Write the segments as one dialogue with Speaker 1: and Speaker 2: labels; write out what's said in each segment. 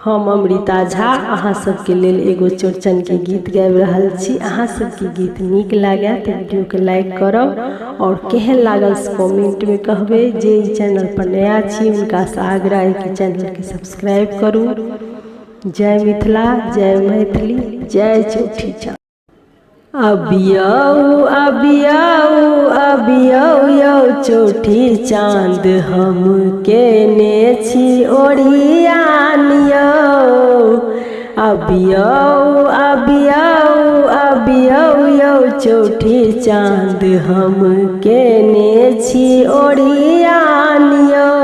Speaker 1: हम अमृता झा अहाँ सबके लेल एगो चौड़चन के गीत गाबि रहल छी। अहाँ सबके गीत नीक लागे तो वीडियो के लाइक करब और केहन लागल से कमेंट में कहबे। जे ई चैनल पर नया छी उनका से आग्रह है कि चैनल के सब्सक्राइब करू। जय मिथिला, जय मैथिली, जय चौठी चाँद। अबियौ अबियौ अबियौ यौ चौठी चाँद, हम केने छी ओरियान यौ। अबियौ अबियौ अबियौ यौ चौठी चाँद, हम केने छी ओरियान यौ।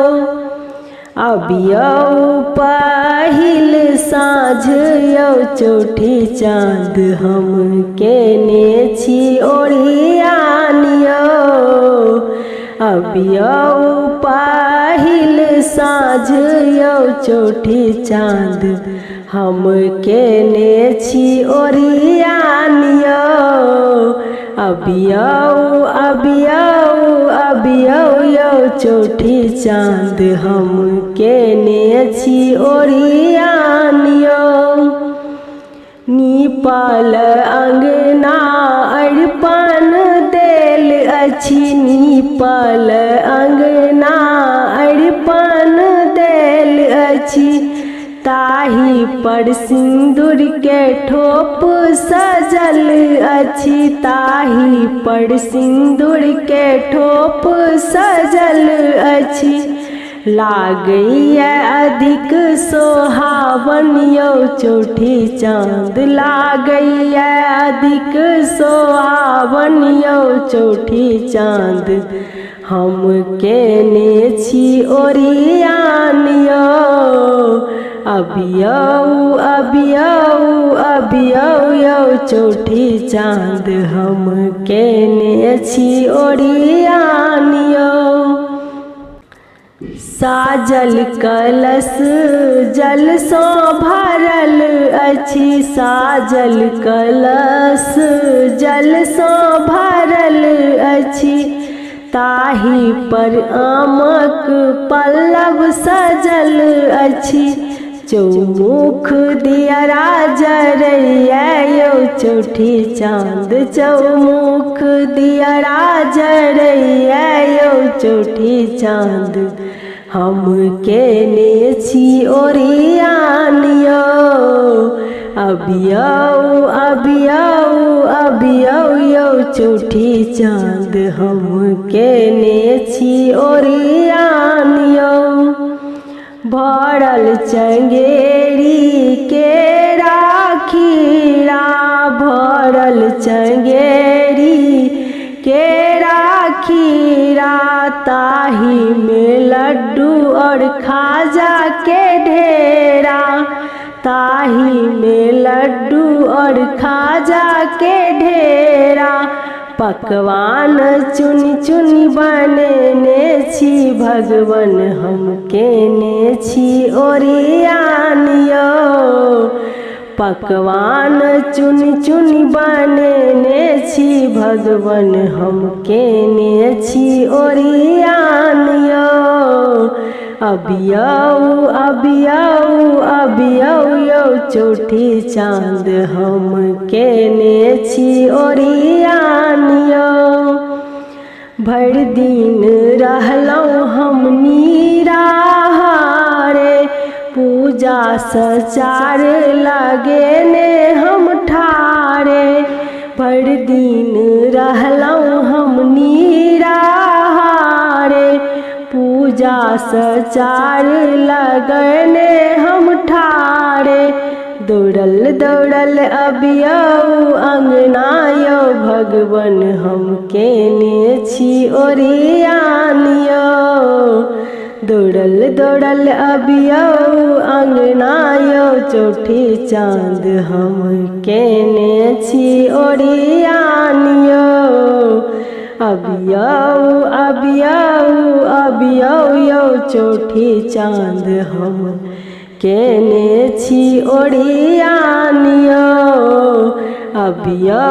Speaker 1: अबियौ पहिल साँझ यौ चौठी चाँद, हम केने छी ओरियान यौ। अबियौ पहिल साँझ यौ चौठी चाँद, हम केने छी ओरियान यौ। अबियौ अबियौ अबियौ यौ चौठी चाँद, हम केने छी ओरियान यौ। नीपल अंगना अरिपन देल अछि, नीपल अंगना अरिपन देल अछि। ताही पर सिंदूर के ठोप सजल अछि, ताही पर सिंदूर के ठोप सजल अछि। लागैया अधिक सोहावन यौ चौठी चाँद, लागैया अधिक सोहावन यौ चौठी चाँद, हम केने छी ओरियान यौ। अबियौ अबियौ अबियौ यौ चौठी चाँद, हम केने छी ओरियान यौ। साजल कलश जल सँ भरल अछि, साजल कलश जल सँ भरल अछि। ताही पर आमक पल्लव सजल अछि। चौमुख दियरा जरैया यौ चौठी चाँद, चौमुख दियरा जरैया यौ चौठी चाँद, हम केने छी ओरियान यौ। अबियौ अबियौ अबियौ यौ चौठी चाँद, हम केने छी ओरियान यौ। भरल चंगेरी के राखीरा, भरल चंगेरी के राखीरा। ताही में लड्डू और खाजा के ढेरा, ताही में लड्डू और खाजा के ढेरा। पकवान चुन चुन बनेने छी भगवन, हम केने छी ओरियान यौ। पकवान चुन चुन बनेने छी भगवन, हम केने छी ओरियान यौ। अबियौ अबियौ अबियौ यौ चौठी चाँद, हम केने छी ओरियान यौ। भर दिन रहलहुँ हम निराहारे, पूजा सचार लगेने हम ठारे। भर दिन रहलहुँ हम निराहारे, पूजा सचार लगेने हम ठारे। दौड़ल दौड़ल अबियौ अंगना यौ भगवन, हम केने छी ओरियान यौ। दौड़ल दौड़ल अबियौ अंगना यौ चौठी चाँद, हम केने छी ओरियान यौ। अबियौ अबियौ अबियौ यौ चौठी चाँद, हम केने छी ओरियान यौ। अबियौ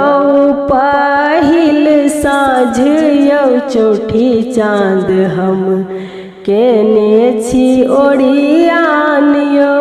Speaker 1: पहिल साँझ यौ चौठी चाँद, हम केने छी ओरियान यौ।